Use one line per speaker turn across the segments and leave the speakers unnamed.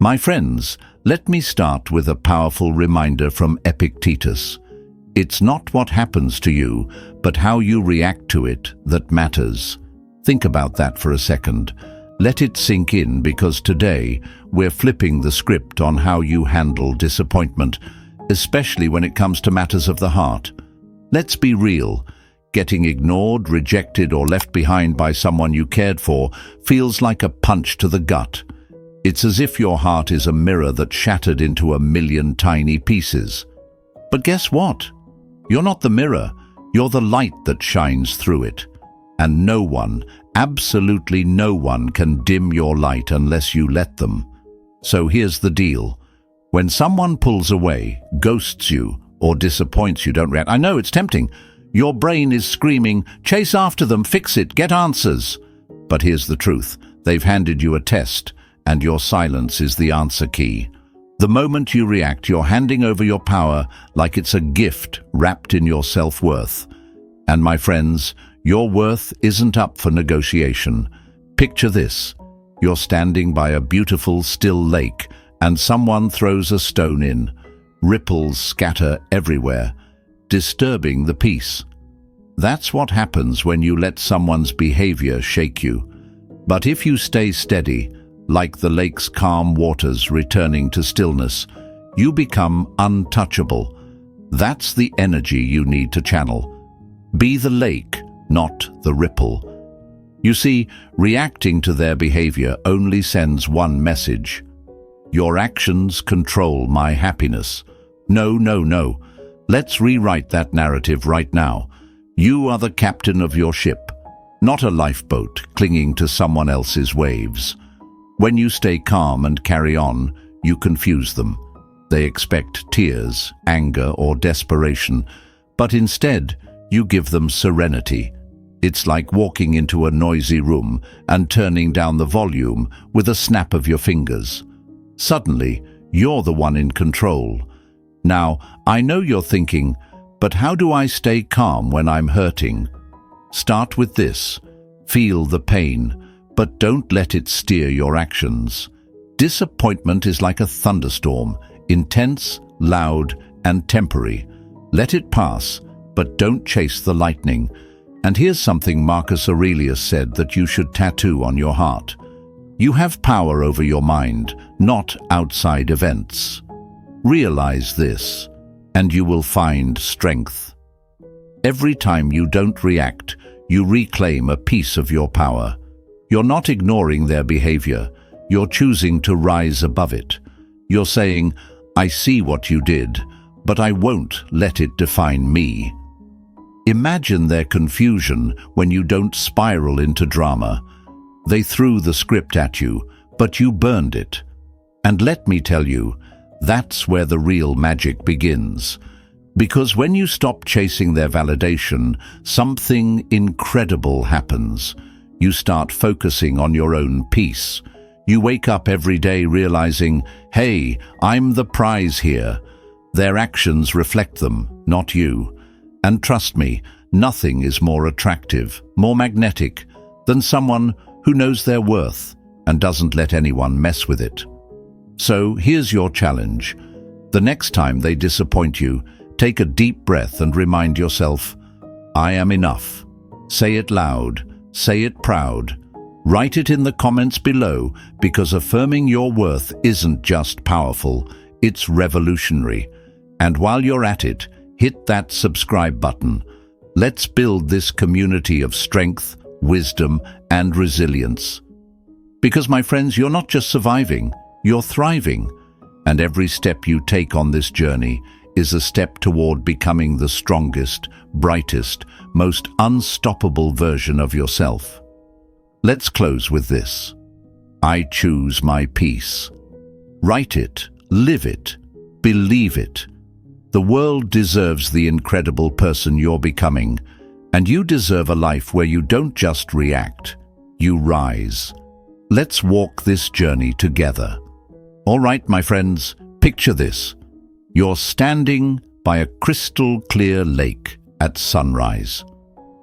My friends, let me start with a powerful reminder from Epictetus. It's not what happens to you, but how you react to it that matters. Think about that for a second. Let it sink in, because today we're flipping the script on how you handle disappointment, especially when it comes to matters of the heart. Let's be real. Getting ignored, rejected, or left behind by someone you cared for feels like a punch to the gut. It's as if your heart is a mirror that shattered into a million tiny pieces. But guess what? You're not the mirror. You're the light that shines through it. And no one, absolutely no one, can dim your light unless you let them. So here's the deal. When someone pulls away, ghosts you, or disappoints you, don't react. I know it's tempting. Your brain is screaming, chase after them, fix it, get answers. But here's the truth. They've handed you a test, and your silence is the answer key. The moment you react, you're handing over your power like it's a gift wrapped in your self-worth. And my friends, your worth isn't up for negotiation. Picture this. You're standing by a beautiful, still lake, and someone throws a stone in. Ripples scatter everywhere, disturbing the peace. That's what happens when you let someone's behavior shake you. But if you stay steady, like the lake's calm waters returning to stillness, you become untouchable. That's the energy you need to channel. Be the lake, not the ripple. You see, reacting to their behavior only sends one message. Your actions control my happiness. No, no, no. Let's rewrite that narrative right now. You are the captain of your ship, not a lifeboat clinging to someone else's waves. When you stay calm and carry on, you confuse them. They expect tears, anger, or desperation, but instead, you give them serenity. It's like walking into a noisy room and turning down the volume with a snap of your fingers. Suddenly, you're the one in control. Now, I know you're thinking, but how do I stay calm when I'm hurting? Start with this. Feel the pain, but don't let it steer your actions. Disappointment is like a thunderstorm, intense, loud, and temporary. Let it pass, but don't chase the lightning. And here's something Marcus Aurelius said that you should tattoo on your heart. You have power over your mind, not outside events. Realize this, and you will find strength. Every time you don't react, you reclaim a piece of your power. You're not ignoring their behavior. You're choosing to rise above it. You're saying, I see what you did, but I won't let it define me. Imagine their confusion when you don't spiral into drama. They threw the script at you, but you burned it. And let me tell you, that's where the real magic begins. Because when you stop chasing their validation, something incredible happens. You start focusing on your own peace. You wake up every day realizing, hey, I'm the prize here. Their actions reflect them, not you. And trust me, nothing is more attractive, more magnetic, than someone who knows their worth and doesn't let anyone mess with it. So here's your challenge. The next time they disappoint you, take a deep breath and remind yourself, I am enough. Say it loud. Say it proud. Write it in the comments below, because affirming your worth isn't just powerful, it's revolutionary. And while you're at it, hit that subscribe button. Let's build this community of strength, wisdom, and resilience. Because, my friends, you're not just surviving, you're thriving. And every step you take on this journey is a step toward becoming the strongest, brightest, most unstoppable version of yourself. Let's close with this. I choose my peace. Write it, live it, believe it. The world deserves the incredible person you're becoming, and you deserve a life where you don't just react, you rise. Let's walk this journey together. All right, my friends, picture this. You're standing by a crystal clear lake at sunrise.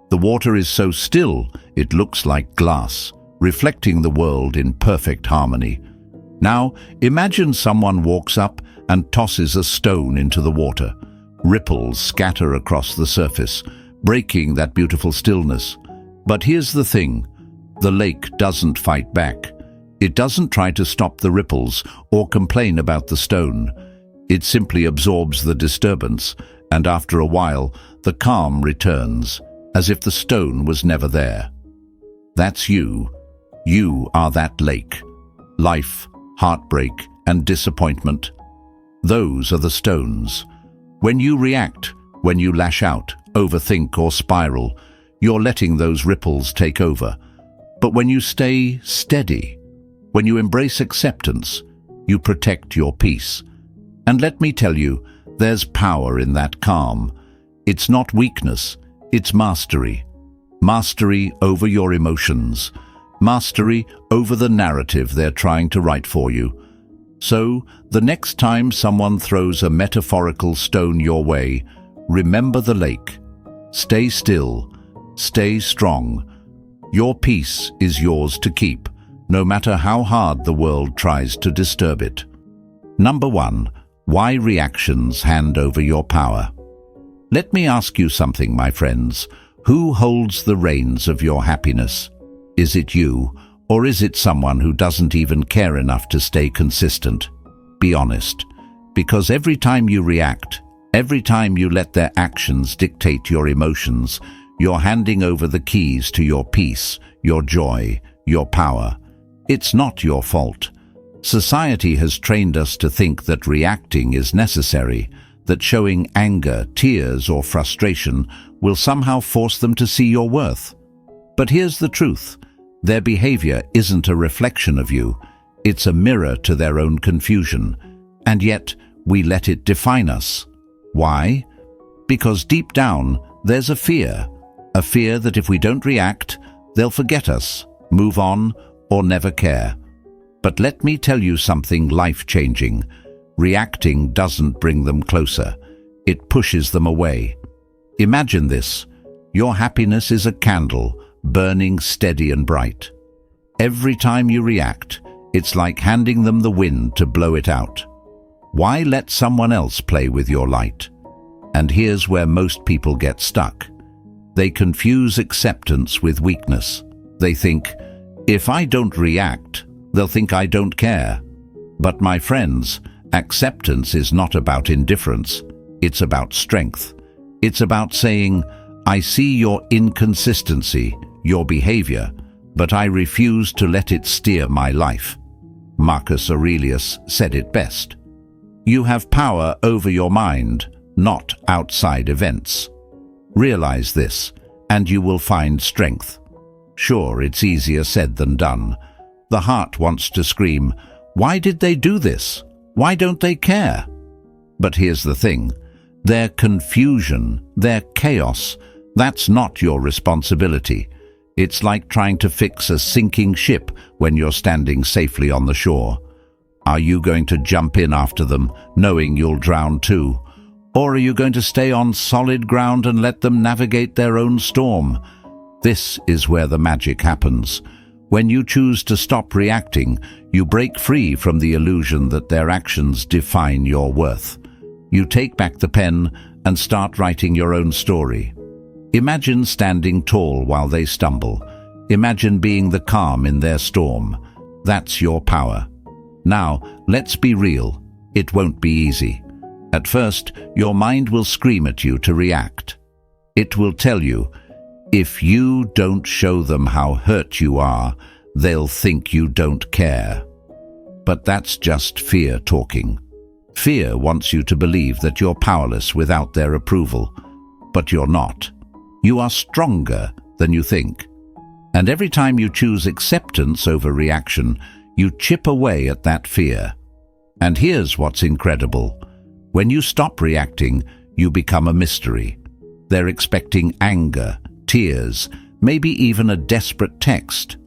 The water is so still, it looks like glass, reflecting the world in perfect harmony. Now, imagine someone walks up and tosses a stone into the water. Ripples scatter across the surface, breaking that beautiful stillness. But here's the thing, the lake doesn't fight back. It doesn't try to stop the ripples or complain about the stone. It simply absorbs the disturbance, and after a while, the calm returns, as if the stone was never there. That's you. You are that lake. Life, heartbreak, and disappointment. Those are the stones. When you react, when you lash out, overthink, or spiral, you're letting those ripples take over. But when you stay steady, when you embrace acceptance, you protect your peace. And let me tell you, there's power in that calm. It's not weakness, it's mastery. Mastery over your emotions. Mastery over the narrative they're trying to write for you. So, the next time someone throws a metaphorical stone your way, remember the lake. Stay still. Stay strong. Your peace is yours to keep, no matter how hard the world tries to disturb it. Number 1. Why reactions hand over your power. Let me ask you something, my friends. Who holds the reins of your happiness? Is it you, or is it someone who doesn't even care enough to stay consistent? Be honest, because every time you react, every time you let their actions dictate your emotions, you're handing over the keys to your peace, your joy, your power. It's not your fault. Society has trained us to think that reacting is necessary, that showing anger, tears, or frustration will somehow force them to see your worth. But here's the truth. Their behavior isn't a reflection of you. It's a mirror to their own confusion. And yet, we let it define us. Why? Because deep down, there's a fear that if we don't react, they'll forget us, move on, or never care. But let me tell you something life-changing. Reacting doesn't bring them closer. It pushes them away. Imagine this. Your happiness is a candle, burning steady and bright. Every time you react, it's like handing them the wind to blow it out. Why let someone else play with your light? And here's where most people get stuck. They confuse acceptance with weakness. They think, if I don't react, they'll think I don't care. But my friends, acceptance is not about indifference. It's about strength. It's about saying, I see your inconsistency, your behavior, but I refuse to let it steer my life. Marcus Aurelius said it best. You have power over your mind, not outside events. Realize this, and you will find strength. Sure, it's easier said than done. The heart wants to scream, why did they do this? Why don't they care? But here's the thing. Their confusion, their chaos, that's not your responsibility. It's like trying to fix a sinking ship when you're standing safely on the shore. Are you going to jump in after them, knowing you'll drown too? Or are you going to stay on solid ground and let them navigate their own storm? This is where the magic happens. When you choose to stop reacting, you break free from the illusion that their actions define your worth. You take back the pen and start writing your own story. Imagine standing tall while they stumble. Imagine being the calm in their storm. That's your power. Now, let's be real. It won't be easy. At first, your mind will scream at you to react. It will tell you, if you don't show them how hurt you are, they'll think you don't care. But that's just fear talking. Fear wants you to believe that you're powerless without their approval. But you're not. You are stronger than you think. And every time you choose acceptance over reaction, you chip away at that fear. And here's what's incredible. When you stop reacting, you become a mystery. They're expecting anger, tears, maybe even a desperate text.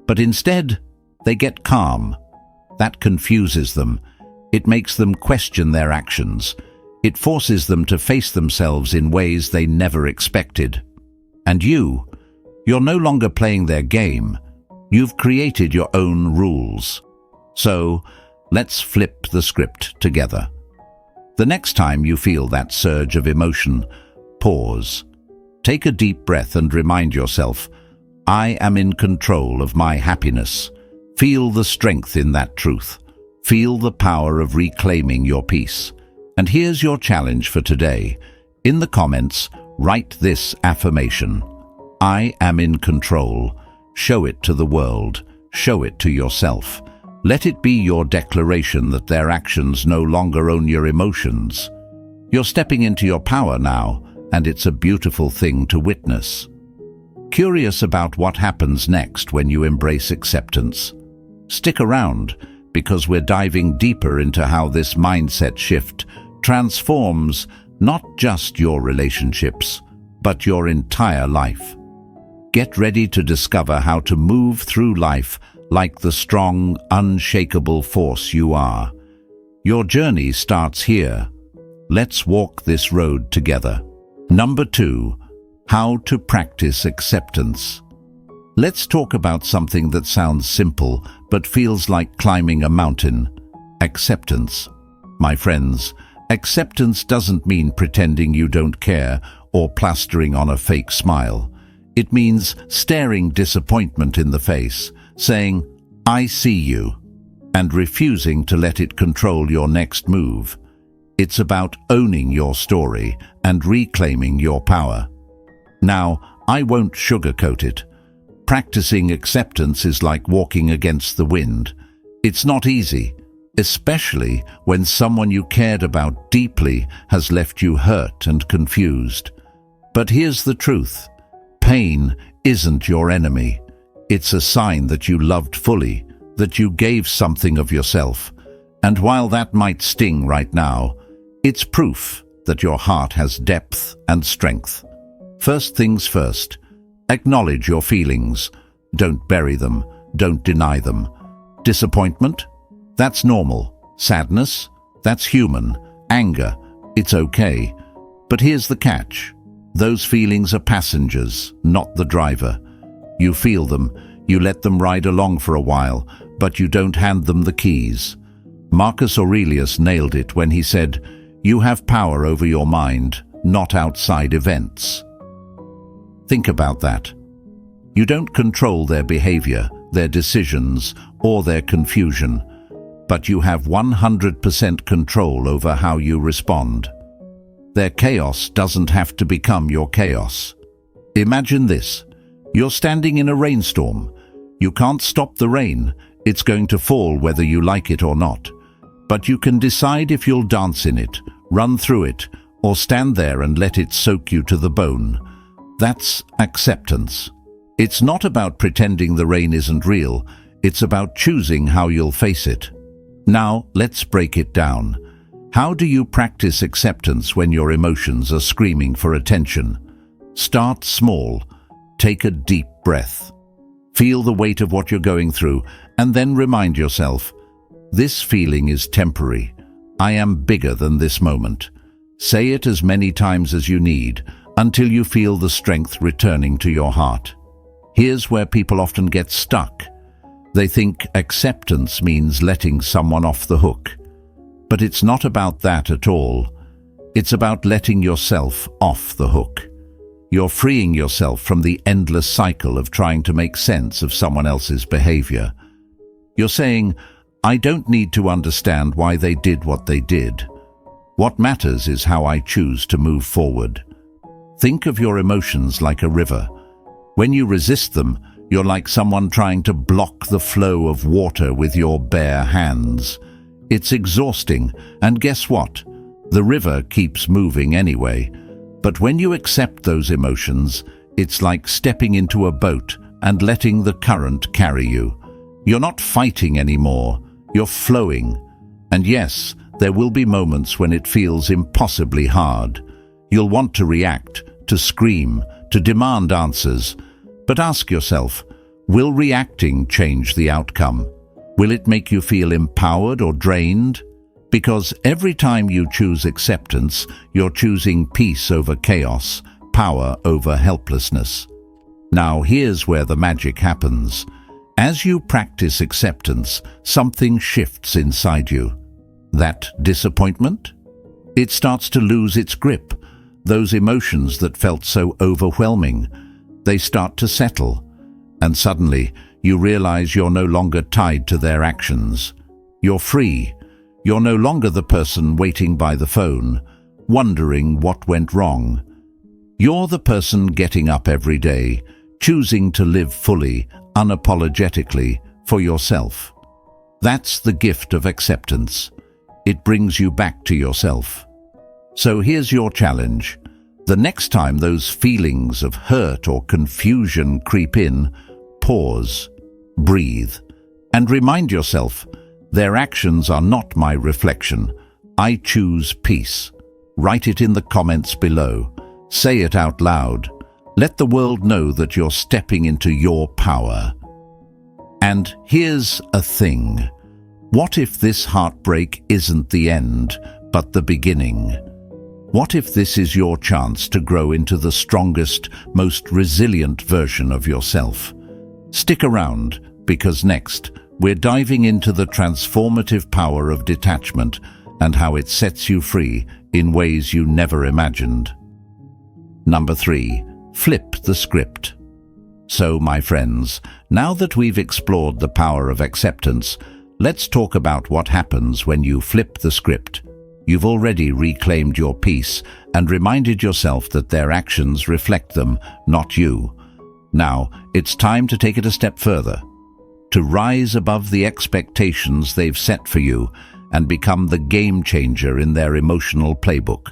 But instead, they get calm. That confuses them. It makes them question their actions. It forces them to face themselves in ways they never expected. And you're no longer playing their game. You've created your own rules. So, let's flip the script together. The next time you feel that surge of emotion, pause. Take a deep breath and remind yourself, I am in control of my happiness. Feel the strength in that truth. Feel the power of reclaiming your peace. And here's your challenge for today. In the comments, write this affirmation. I am in control. Show it to the world. Show it to yourself. Let it be your declaration that their actions no longer own your emotions. You're stepping into your power now, and it's a beautiful thing to witness. Curious about what happens next when you embrace acceptance? Stick around, because we're diving deeper into how this mindset shift transforms not just your relationships, but your entire life. Get ready to discover how to move through life like the strong, unshakable force you are. Your journey starts here. Let's walk this road together. Number 2, how to practice acceptance. Let's talk about something that sounds simple but feels like climbing a mountain. Acceptance. My friends, acceptance doesn't mean pretending you don't care or plastering on a fake smile. It means staring disappointment in the face, saying, I see you, and refusing to let it control your next move. It's about owning your story and reclaiming your power. Now, I won't sugarcoat it. Practicing acceptance is like walking against the wind. It's not easy, especially when someone you cared about deeply has left you hurt and confused. But here's the truth. Pain isn't your enemy. It's a sign that you loved fully, that you gave something of yourself. And while that might sting right now, it's proof that your heart has depth and strength. First things first, acknowledge your feelings. Don't bury them. Don't deny them. Disappointment? That's normal. Sadness? That's human. Anger? It's okay. But here's the catch. Those feelings are passengers, not the driver. You feel them, you let them ride along for a while, but you don't hand them the keys. Marcus Aurelius nailed it when he said, you have power over your mind, not outside events. Think about that. You don't control their behavior, their decisions, or their confusion, but you have 100% control over how you respond. Their chaos doesn't have to become your chaos. Imagine this. You're standing in a rainstorm. You can't stop the rain. It's going to fall whether you like it or not. But you can decide if you'll dance in it, run through it, or stand there and let it soak you to the bone. That's acceptance. It's not about pretending the rain isn't real. It's about choosing how you'll face it. Now, let's break it down. How do you practice acceptance when your emotions are screaming for attention? Start small. Take a deep breath. Feel the weight of what you're going through, and then remind yourself, this feeling is temporary. I am bigger than this moment. Say it as many times as you need, until you feel the strength returning to your heart. Here's where people often get stuck. They think acceptance means letting someone off the hook. But it's not about that at all. It's about letting yourself off the hook. You're freeing yourself from the endless cycle of trying to make sense of someone else's behavior. You're saying, I don't need to understand why they did what they did. What matters is how I choose to move forward. Think of your emotions like a river. When you resist them, you're like someone trying to block the flow of water with your bare hands. It's exhausting, and guess what? The river keeps moving anyway. But when you accept those emotions, it's like stepping into a boat and letting the current carry you. You're not fighting anymore, you're flowing. And yes, there will be moments when it feels impossibly hard. You'll want to react, to scream, to demand answers. But ask yourself, will reacting change the outcome? Will it make you feel empowered or drained? Because every time you choose acceptance, you're choosing peace over chaos, power over helplessness. Now here's where the magic happens. As you practice acceptance, something shifts inside you. That disappointment? It starts to lose its grip. Those emotions that felt so overwhelming, they start to settle. And suddenly, you realize you're no longer tied to their actions. You're free. You're no longer the person waiting by the phone, wondering what went wrong. You're the person getting up every day, choosing to live fully, unapologetically, for yourself. That's the gift of acceptance. It brings you back to yourself. So here's your challenge. The next time those feelings of hurt or confusion creep in, pause, breathe, and remind yourself, their actions are not my reflection. I choose peace. Write it in the comments below. Say it out loud. Let the world know that you're stepping into your power. And here's a thing. What if this heartbreak isn't the end, but the beginning? What if this is your chance to grow into the strongest, most resilient version of yourself? Stick around, because next, we're diving into the transformative power of detachment and how it sets you free in ways you never imagined. Number 3. Flip the script. So, my friends, now that we've explored the power of acceptance, let's talk about what happens when you flip the script. You've already reclaimed your peace and reminded yourself that their actions reflect them, not you. Now, it's time to take it a step further, to rise above the expectations they've set for you and become the game changer in their emotional playbook.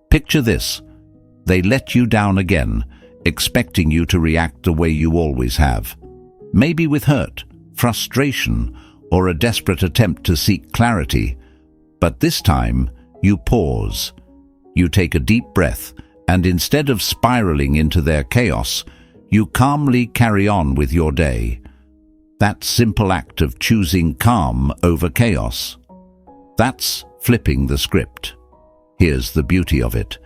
Picture this. They let you down again, expecting you to react the way you always have. Maybe with hurt, frustration, or a desperate attempt to seek clarity. But this time, you pause. You take a deep breath, and instead of spiraling into their chaos, you calmly carry on with your day. That simple act of choosing calm over chaos. That's flipping the script. Here's the beauty of it.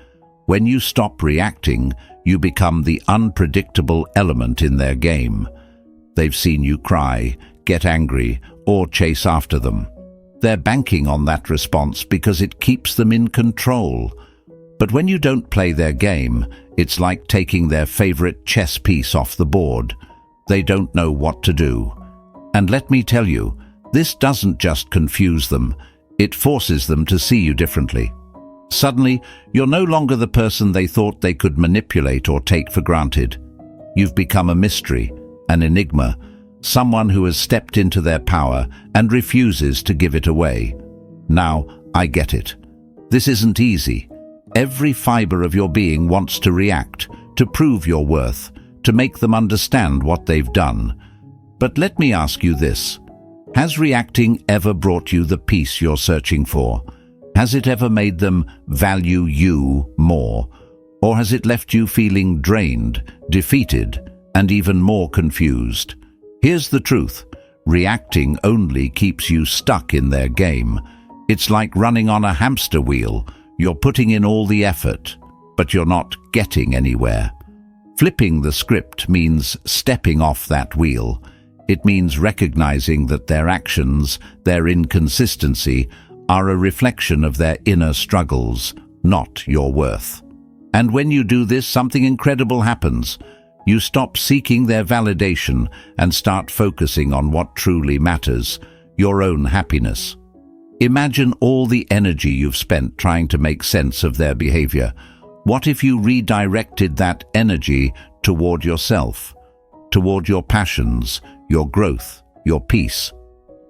When you stop reacting, you become the unpredictable element in their game. They've seen you cry, get angry, or chase after them. They're banking on that response because it keeps them in control. But when you don't play their game, it's like taking their favorite chess piece off the board. They don't know what to do. And let me tell you, this doesn't just confuse them, it forces them to see you differently. Suddenly, you're no longer the person they thought they could manipulate or take for granted. You've become a mystery, an enigma, someone who has stepped into their power and refuses to give it away. Now, I get it. This isn't easy. Every fiber of your being wants to react, to prove your worth, to make them understand what they've done. But let me ask you this. Has reacting ever brought you the peace you're searching for? Has it ever made them value you more? Or has it left you feeling drained, defeated, and even more confused? Here's the truth. Reacting only keeps you stuck in their game. It's like running on a hamster wheel. You're putting in all the effort, but you're not getting anywhere. Flipping the script means stepping off that wheel. It means recognizing that their actions, their inconsistency, are a reflection of their inner struggles, not your worth. And when you do this, something incredible happens. You stop seeking their validation and start focusing on what truly matters, your own happiness. Imagine all the energy you've spent trying to make sense of their behavior. What if you redirected that energy toward yourself, toward your passions, your growth, your peace?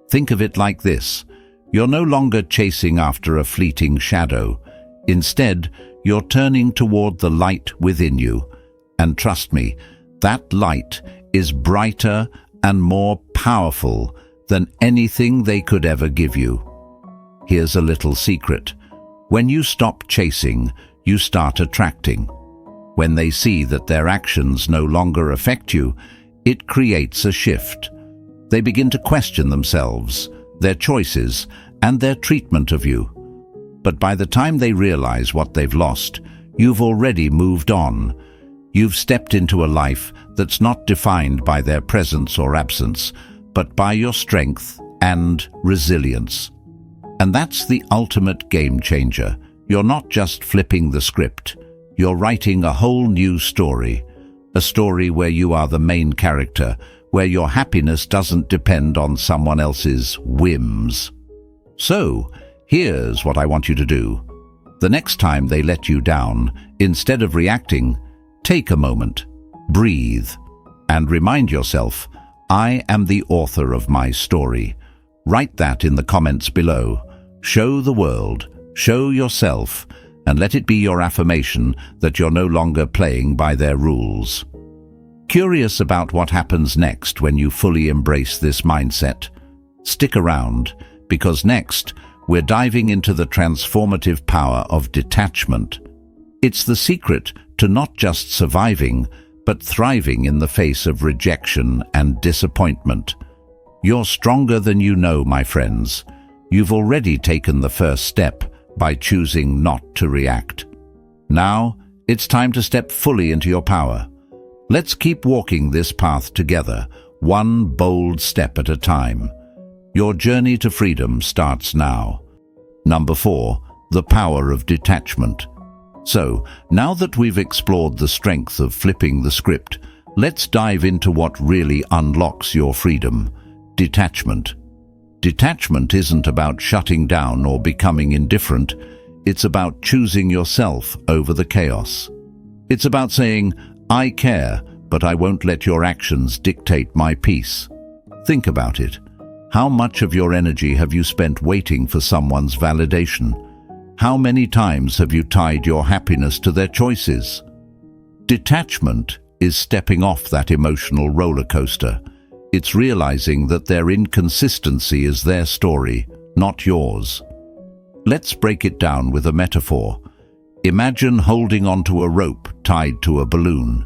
Think of it like this. You're no longer chasing after a fleeting shadow. Instead, you're turning toward the light within you. And trust me, that light is brighter and more powerful than anything they could ever give you. Here's a little secret. When you stop chasing, you start attracting. When they see that their actions no longer affect you, it creates a shift. They begin to question themselves, their choices, and their treatment of you. But by the time they realize what they've lost, you've already moved on. You've stepped into a life that's not defined by their presence or absence, but by your strength and resilience. And that's the ultimate game changer. You're not just flipping the script. You're writing a whole new story. A story where you are the main character, where your happiness doesn't depend on someone else's whims. So, here's what I want you to do. The next time they let you down, instead of reacting, take a moment, breathe, and remind yourself, I am the author of my story. Write that in the comments below. Show the world, show yourself, and let it be your affirmation that you're no longer playing by their rules. Curious about what happens next when you fully embrace this mindset? Stick around, because next, we're diving into the transformative power of detachment. It's the secret to not just surviving, but thriving in the face of rejection and disappointment. You're stronger than you know, my friends. You've already taken the first step by choosing not to react. Now, it's time to step fully into your power. Let's keep walking this path together, one bold step at a time. Your journey to freedom starts now. Number 4, the power of detachment. So, now that we've explored the strength of flipping the script, let's dive into what really unlocks your freedom: detachment. Detachment isn't about shutting down or becoming indifferent. It's about choosing yourself over the chaos. It's about saying, I care, but I won't let your actions dictate my peace. Think about it. How much of your energy have you spent waiting for someone's validation? How many times have you tied your happiness to their choices? Detachment is stepping off that emotional roller coaster. It's realizing that their inconsistency is their story, not yours. Let's break it down with a metaphor. Imagine holding onto a rope tied to a balloon.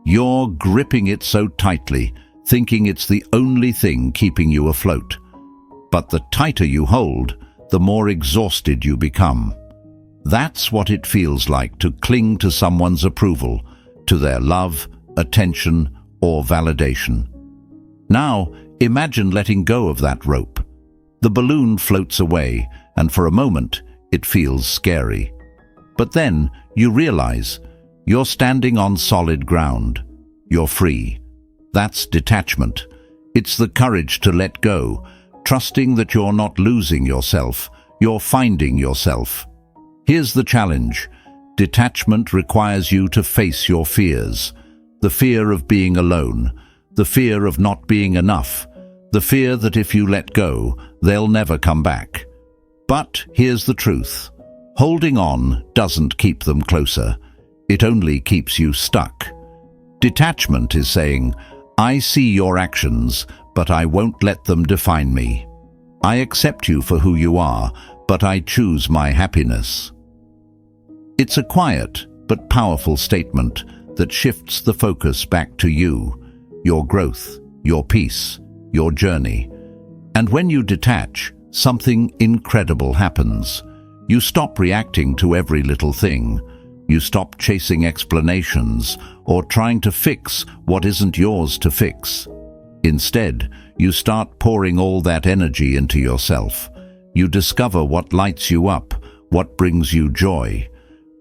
You're gripping it so tightly, thinking it's the only thing keeping you afloat. But the tighter you hold, the more exhausted you become. That's what it feels like to cling to someone's approval, to their love, attention, or validation. Now, imagine letting go of that rope. The balloon floats away, and for a moment, it feels scary. But then, you realize, you're standing on solid ground. You're free. That's detachment. It's the courage to let go, trusting that you're not losing yourself, you're finding yourself. Here's the challenge. Detachment requires you to face your fears. The fear of being alone, the fear of not being enough, the fear that if you let go, they'll never come back. But here's the truth. Holding on doesn't keep them closer. It only keeps you stuck. Detachment is saying, I see your actions, but I won't let them define me. I accept you for who you are, but I choose my happiness. It's a quiet but powerful statement that shifts the focus back to you, your growth, your peace, your journey. And when you detach, something incredible happens. You stop reacting to every little thing. You stop chasing explanations or trying to fix what isn't yours to fix. Instead, you start pouring all that energy into yourself. You discover what lights you up, what brings you joy.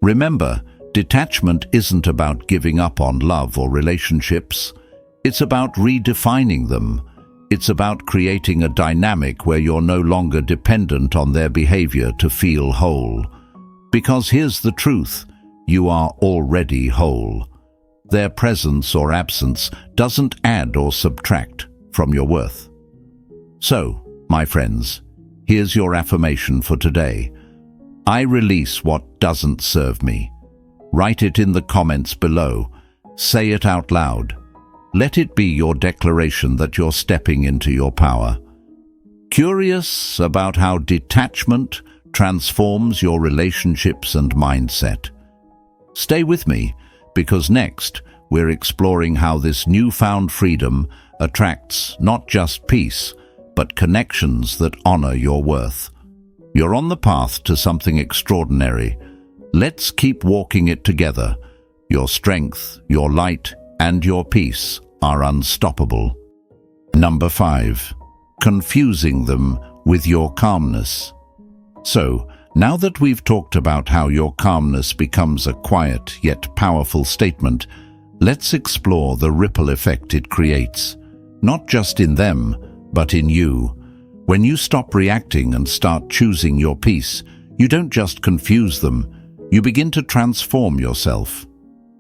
Remember, detachment isn't about giving up on love or relationships. It's about redefining them. It's about creating a dynamic where you're no longer dependent on their behavior to feel whole. Because here's the truth, you are already whole. Their presence or absence doesn't add or subtract from your worth. So, my friends, here's your affirmation for today. I release what doesn't serve me. Write it in the comments below. Say it out loud. Let it be your declaration that you're stepping into your power. Curious about how detachment transforms your relationships and mindset? Stay with me, because next we're exploring how this newfound freedom attracts not just peace, but connections that honor your worth. You're on the path to something extraordinary. Let's keep walking it together. Your strength, your light, and your peace are unstoppable. Number 5. Confusing them with your calmness. So, now that we've talked about how your calmness becomes a quiet yet powerful statement, let's explore the ripple effect it creates, not just in them, but in you. When you stop reacting and start choosing your peace, you don't just confuse them, you begin to transform yourself.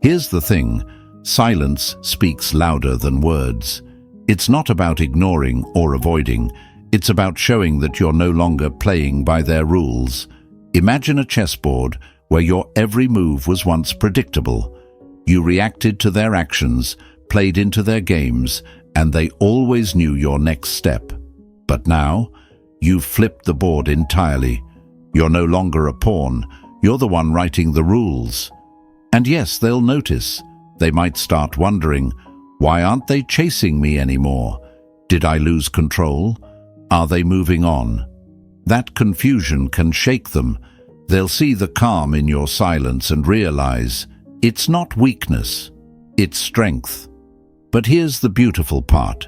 Here's the thing, silence speaks louder than words. It's not about ignoring or avoiding, it's about showing that you're no longer playing by their rules. Imagine a chessboard where your every move was once predictable. You reacted to their actions, played into their games, and they always knew your next step. But now, you've flipped the board entirely. You're no longer a pawn, you're the one writing the rules. And yes, they'll notice. They might start wondering, why aren't they chasing me anymore? Did I lose control? Are they moving on? That confusion can shake them. They'll see the calm in your silence and realize it's not weakness, it's strength. But here's the beautiful part.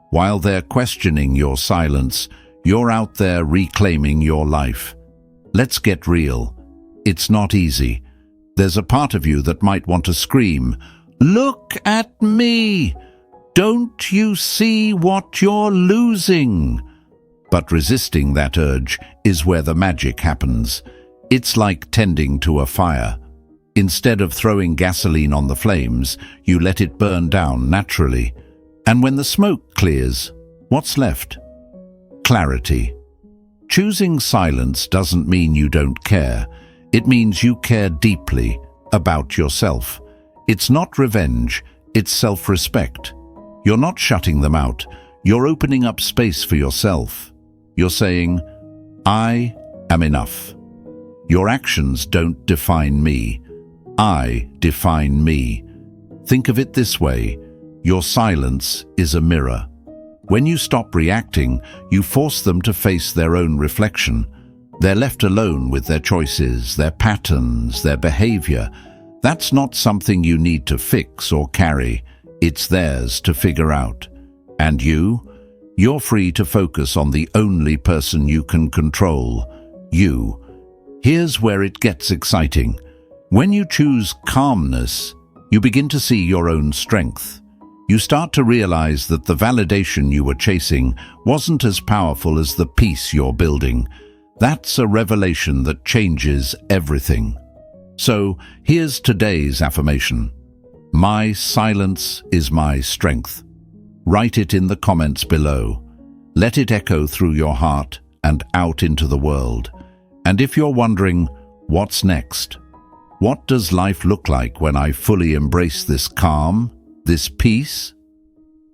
While they're questioning your silence, you're out there reclaiming your life. Let's get real. It's not easy. There's a part of you that might want to scream, "Look at me! Don't you see what you're losing?" But resisting that urge is where the magic happens. It's like tending to a fire. Instead of throwing gasoline on the flames, you let it burn down naturally. And when the smoke clears, what's left? Clarity. Choosing silence doesn't mean you don't care. It means you care deeply about yourself. It's not revenge, it's self-respect. You're not shutting them out. You're opening up space for yourself. You're saying, I am enough. Your actions don't define me. I define me. Think of it this way. Your silence is a mirror. When you stop reacting, you force them to face their own reflection. They're left alone with their choices, their patterns, their behavior. That's not something you need to fix or carry. It's theirs to figure out. And you're free to focus on the only person you can control, you. Here's where it gets exciting. When you choose calmness, you begin to see your own strength. You start to realize that the validation you were chasing wasn't as powerful as the peace you're building. That's a revelation that changes everything. So, here's today's affirmation. My silence is my strength. Write it in the comments below. Let it echo through your heart and out into the world. And if you're wondering, what's next? What does life look like when I fully embrace this calm, this peace?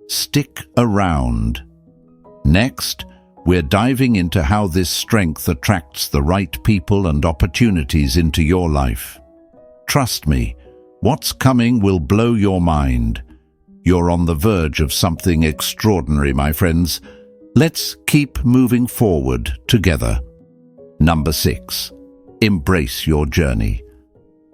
Stick around. Next, we're diving into how this strength attracts the right people and opportunities into your life. Trust me, what's coming will blow your mind. You're on the verge of something extraordinary, my friends. Let's keep moving forward together. Number 6. Embrace your journey.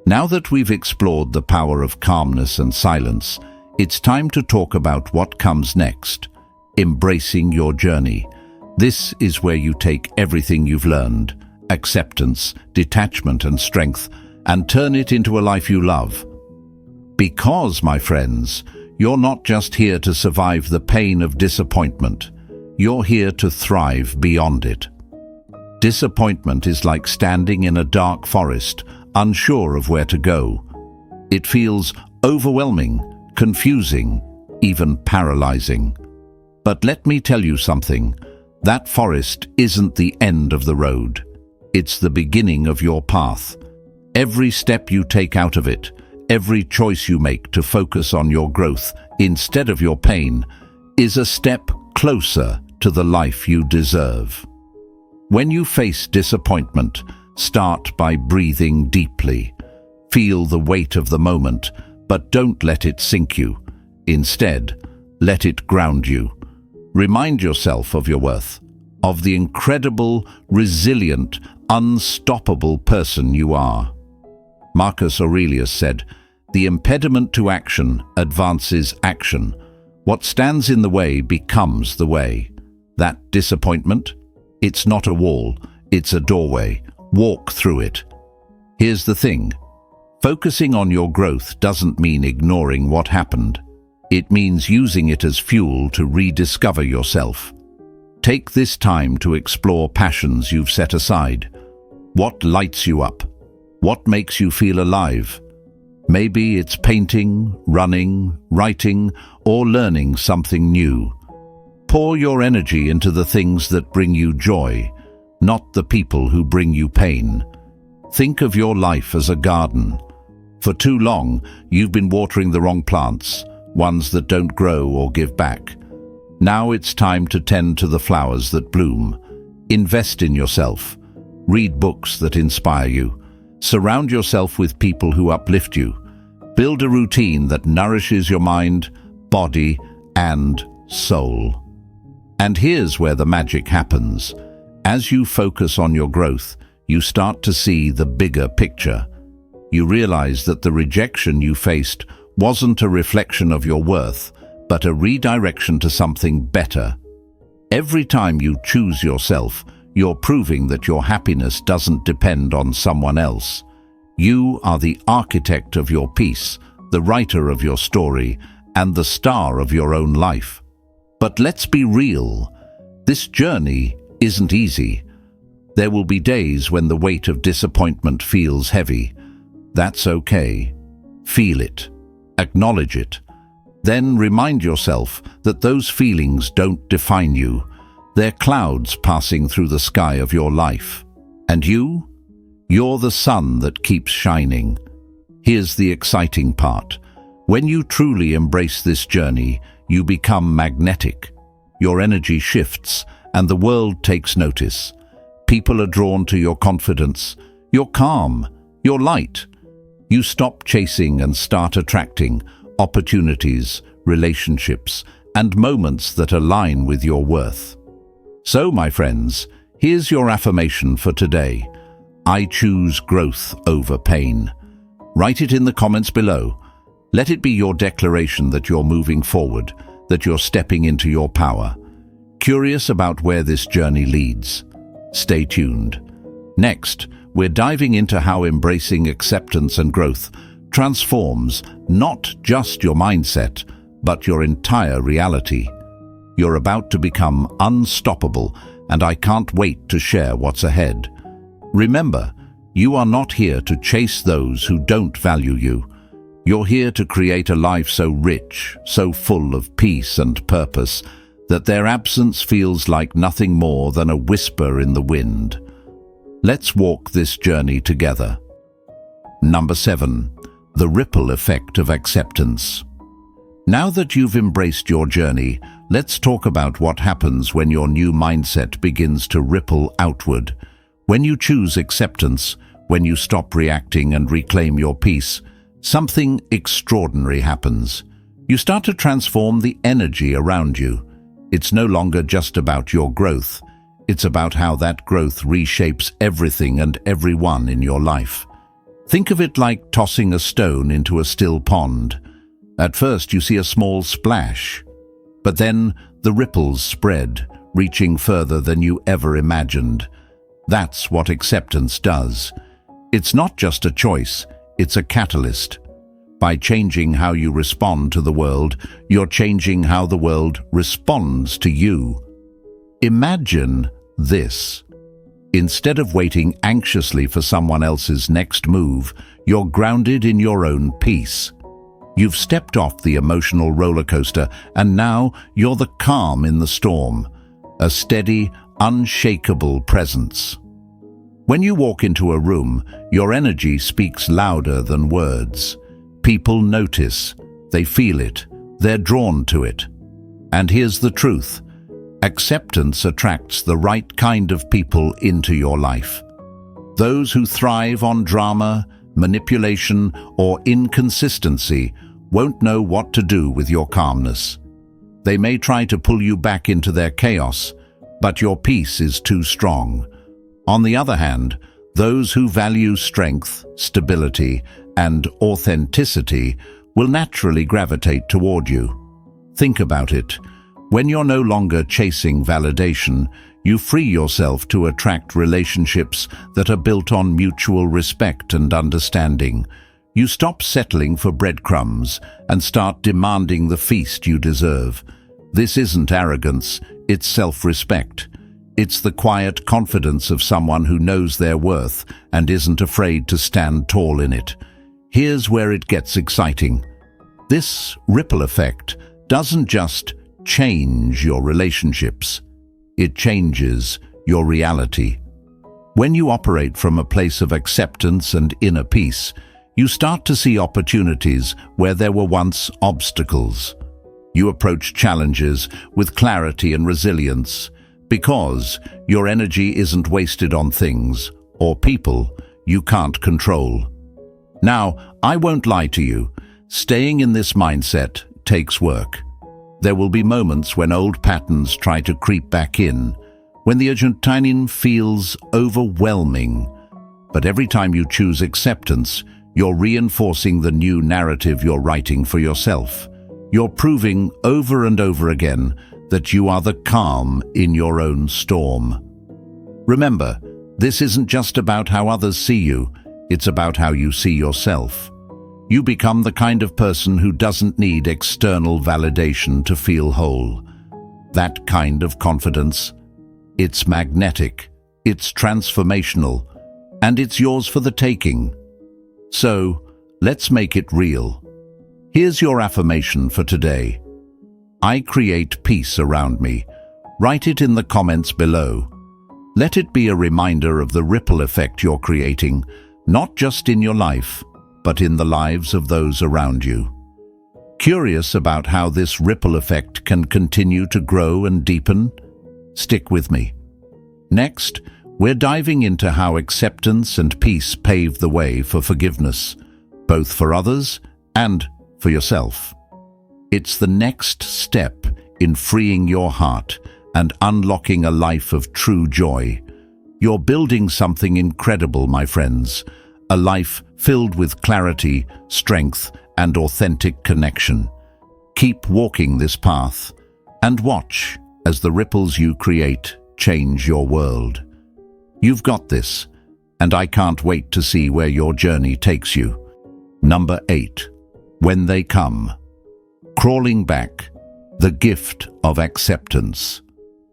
Now that we've explored the power of calmness and silence, it's time to talk about what comes next. Embracing your journey. This is where you take everything you've learned, acceptance, detachment and strength, and turn it into a life you love. Because, my friends, you're not just here to survive the pain of disappointment. You're here to thrive beyond it. Disappointment is like standing in a dark forest, unsure of where to go. It feels overwhelming, confusing, even paralyzing. But let me tell you something. That forest isn't the end of the road. It's the beginning of your path. Every step you take out of it, every choice you make to focus on your growth instead of your pain, is a step closer to the life you deserve. When you face disappointment, start by breathing deeply. Feel the weight of the moment, but don't let it sink you. Instead, let it ground you. Remind yourself of your worth, of the incredible, resilient, unstoppable person you are. Marcus Aurelius said, The impediment to action advances action. What stands in the way becomes the way. That disappointment? It's not a wall, it's a doorway. Walk through it. Here's the thing. Focusing on your growth doesn't mean ignoring what happened. It means using it as fuel to rediscover yourself. Take this time to explore passions you've set aside. What lights you up? What makes you feel alive? Maybe it's painting, running, writing, or learning something new. Pour your energy into the things that bring you joy, not the people who bring you pain. Think of your life as a garden. For too long, you've been watering the wrong plants, ones that don't grow or give back. Now it's time to tend to the flowers that bloom. Invest in yourself. Read books that inspire you. Surround yourself with people who uplift you. Build a routine that nourishes your mind, body, and soul. And here's where the magic happens. As you focus on your growth, you start to see the bigger picture. You realize that the rejection you faced wasn't a reflection of your worth, but a redirection to something better. Every time you choose yourself, you're proving that your happiness doesn't depend on someone else. You are the architect of your peace, the writer of your story, and the star of your own life. But let's be real. This journey isn't easy. There will be days when the weight of disappointment feels heavy. That's okay. Feel it. Acknowledge it. Then remind yourself that those feelings don't define you. They're clouds passing through the sky of your life. And you? You're the sun that keeps shining. Here's the exciting part. When you truly embrace this journey, you become magnetic. Your energy shifts, and the world takes notice. People are drawn to your confidence, your calm, your light. You stop chasing and start attracting opportunities, relationships, and moments that align with your worth. So, my friends, here's your affirmation for today. I choose growth over pain. Write it in the comments below. Let it be your declaration that you're moving forward, that you're stepping into your power. Curious about where this journey leads? Stay tuned. Next, we're diving into how embracing acceptance and growth transforms not just your mindset, but your entire reality. You're about to become unstoppable, and I can't wait to share what's ahead. Remember, you are not here to chase those who don't value you. You're here to create a life so rich, so full of peace and purpose, that their absence feels like nothing more than a whisper in the wind. Let's walk this journey together. Number 7. The ripple effect of acceptance. Now that you've embraced your journey, let's talk about what happens when your new mindset begins to ripple outward. When you choose acceptance, when you stop reacting and reclaim your peace, something extraordinary happens. You start to transform the energy around you. It's no longer just about your growth. It's about how that growth reshapes everything and everyone in your life. Think of it like tossing a stone into a still pond. At first you see a small splash, but then the ripples spread, reaching further than you ever imagined. That's what acceptance does. It's not just a choice, it's a catalyst. By changing how you respond to the world, you're changing how the world responds to you. Imagine this. Instead of waiting anxiously for someone else's next move, you're grounded in your own peace. You've stepped off the emotional roller coaster, and now you're the calm in the storm, a steady, unshakable presence. When you walk into a room, your energy speaks louder than words. People notice, they feel it, they're drawn to it. And here's the truth. Acceptance attracts the right kind of people into your life. Those who thrive on drama, manipulation, or inconsistency won't know what to do with your calmness. They may try to pull you back into their chaos, but your peace is too strong. On the other hand, Those who value strength, stability, and authenticity will naturally gravitate toward you. Think about it. When you're no longer chasing validation, you free yourself to attract relationships that are built on mutual respect and understanding. You stop settling for breadcrumbs and start demanding the feast you deserve. This isn't arrogance, it's self-respect. It's the quiet confidence of someone who knows their worth and isn't afraid to stand tall in it. Here's where it gets exciting. This ripple effect doesn't just change your relationships. It changes your reality. When you operate from a place of acceptance and inner peace, you start to see opportunities where there were once obstacles. You approach challenges with clarity and resilience because your energy isn't wasted on things or people you can't control. Now, I won't lie to you. Staying in this mindset takes work. There will be moments when old patterns try to creep back in, when the adrenaline feels overwhelming. But every time you choose acceptance, you're reinforcing the new narrative you're writing for yourself. You're proving over and over again that you are the calm in your own storm. Remember, this isn't just about how others see you, it's about how you see yourself. You become the kind of person who doesn't need external validation to feel whole. That kind of confidence, it's magnetic, it's transformational, and it's yours for the taking. So, let's make it real. Here's your affirmation for today. I create peace around me. Write it in the comments below. Let it be a reminder of the ripple effect you're creating, not just in your life, but in the lives of those around you. Curious about how this ripple effect can continue to grow and deepen? Stick with me. Next, we're diving into how acceptance and peace pave the way for forgiveness, both for others and for yourself. It's the next step in freeing your heart and unlocking a life of true joy. You're building something incredible, my friends, a life filled with clarity, strength, and authentic connection. Keep walking this path and watch as the ripples you create change your world. You've got this, and I can't wait to see where your journey takes you. Number 8. When they come. Crawling back. The gift of acceptance.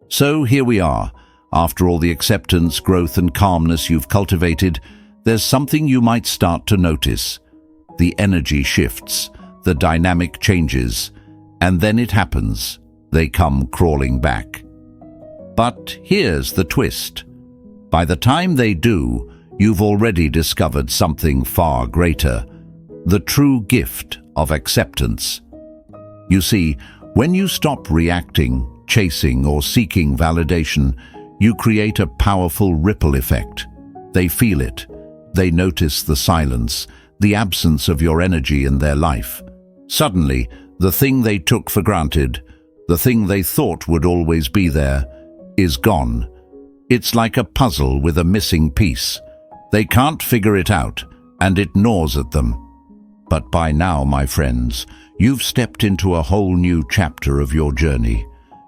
So here we are. After all the acceptance, growth, and calmness you've cultivated, there's something you might start to notice. The energy shifts, the dynamic changes, and then it happens. They come crawling back. But here's the twist. By the time they do, you've already discovered something far greater, the true gift of acceptance. You see, when you stop reacting, chasing, or seeking validation, you create a powerful ripple effect. They feel it. They notice the silence, the absence of your energy in their life. Suddenly, the thing they took for granted, the thing they thought would always be there, is gone. It's like a puzzle with a missing piece. They can't figure it out, and it gnaws at them. But by now, my friends, you've stepped into a whole new chapter of your journey.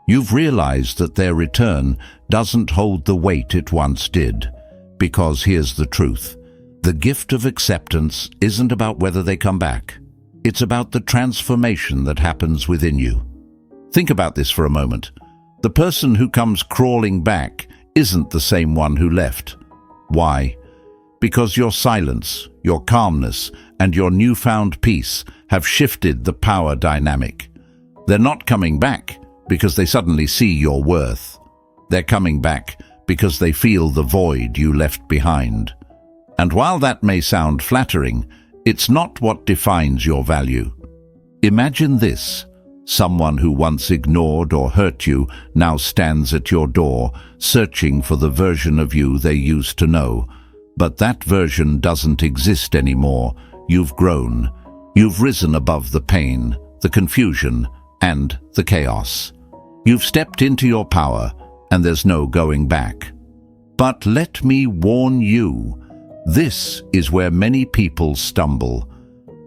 You've realized that their return doesn't hold the weight it once did. Because here's the truth. The gift of acceptance isn't about whether they come back. It's about the transformation that happens within you. Think about this for a moment. The person who comes crawling back isn't the same one who left. Why? Because your silence, your calmness, and your newfound peace have shifted the power dynamic. They're not coming back because they suddenly see your worth. They're coming back because they feel the void you left behind. And while that may sound flattering, it's not what defines your value. Imagine this. Someone who once ignored or hurt you now stands at your door, searching for the version of you they used to know. But that version doesn't exist anymore. You've grown. You've risen above the pain, the confusion, and the chaos. You've stepped into your power, and there's no going back. But let me warn you, This is where many people stumble.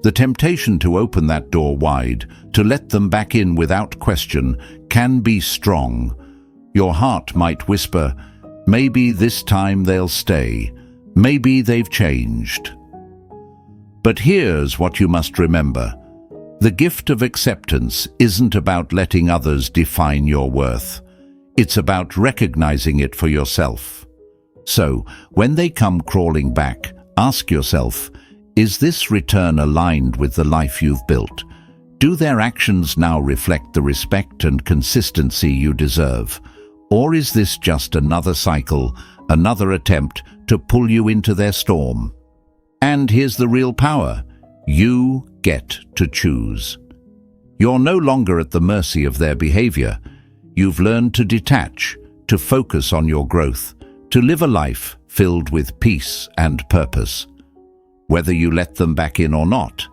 The temptation to open that door wide, to let them back in without question, can be strong. Your heart might whisper, maybe this time they'll stay. Maybe they've changed. But here's what you must remember. The gift of acceptance isn't about letting others define your worth. It's about recognizing it for yourself. So, when they come crawling back, ask yourself, is this return aligned with the life you've built? Do their actions now reflect the respect and consistency you deserve? Or is this just another cycle, another attempt to pull you into their storm? And here's the real power. You get to choose. You're no longer at the mercy of their behavior. You've learned to detach, to focus on your growth, to live a life filled with peace and purpose. Whether you let them back in or not,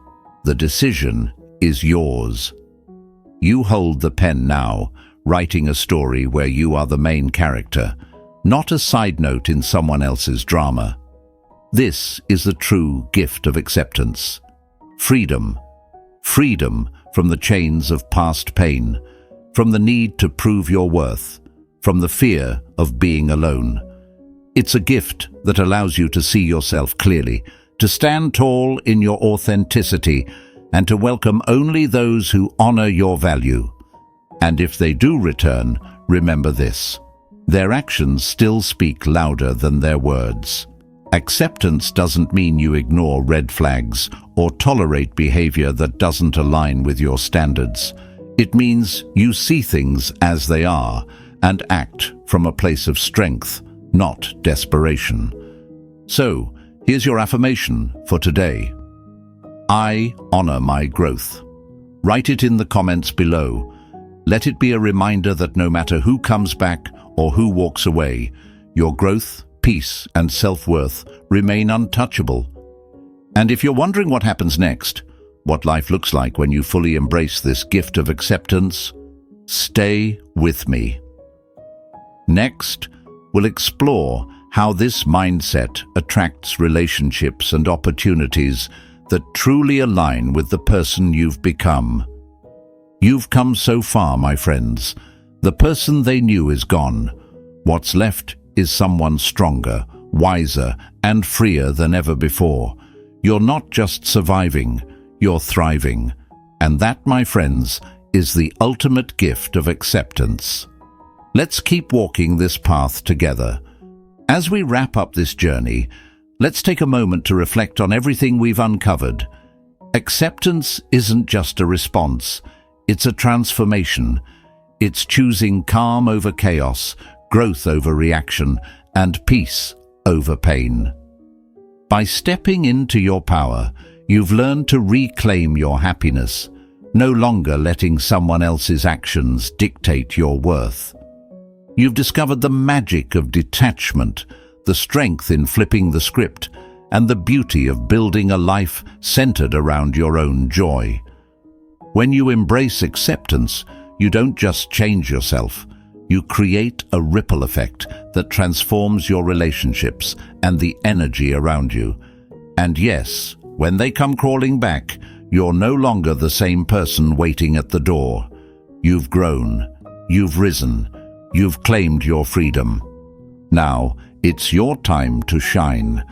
the decision is yours. You hold the pen now, writing a story where you are the main character, not a side note in someone else's drama. This is the true gift of acceptance. Freedom. Freedom from the chains of past pain, from the need to prove your worth, from the fear of being alone. It's a gift that allows you to see yourself clearly, to stand tall in your authenticity, and to welcome only those who honor your value. And if they do return, remember this: their actions still speak louder than their words. Acceptance doesn't mean you ignore red flags or tolerate behavior that doesn't align with your standards. It means you see things as they are and act from a place of strength, not desperation. So, here's your affirmation for today. I honor my growth. Write it in the comments below. Let it be a reminder that no matter who comes back or who walks away, your growth, peace, and self-worth remain untouchable. And if you're wondering what happens next, what life looks like when you fully embrace this gift of acceptance, stay with me. Next, we'll explore how this mindset attracts relationships and opportunities that truly align with the person you've become. You've come so far, my friends. The person they knew is gone. What's left is someone stronger, wiser, and freer than ever before. You're not just surviving, you're thriving. And that, my friends, is the ultimate gift of acceptance. Let's keep walking this path together. As we wrap up this journey, let's take a moment to reflect on everything we've uncovered. Acceptance isn't just a response, it's a transformation. It's choosing calm over chaos, growth over reaction, and peace over pain. By stepping into your power, you've learned to reclaim your happiness, no longer letting someone else's actions dictate your worth. You've discovered the magic of detachment, the strength in flipping the script, and the beauty of building a life centered around your own joy. When you embrace acceptance, you don't just change yourself, you create a ripple effect that transforms your relationships and the energy around you. And yes, when they come crawling back, you're no longer the same person waiting at the door. You've grown, you've risen, you've claimed your freedom. Now, it's your time to shine.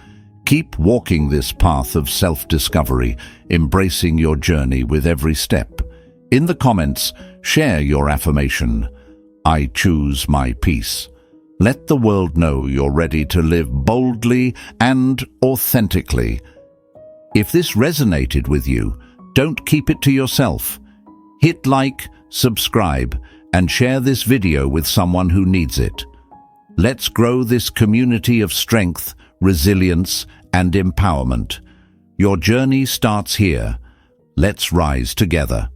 Keep walking this path of self-discovery, embracing your journey with every step. In the comments, share your affirmation. I choose my peace. Let the world know you're ready to live boldly and authentically. If this resonated with you, don't keep it to yourself. Hit like, subscribe, and share this video with someone who needs it. Let's grow this community of strength, resilience, and empowerment. Your journey starts here. Let's rise together.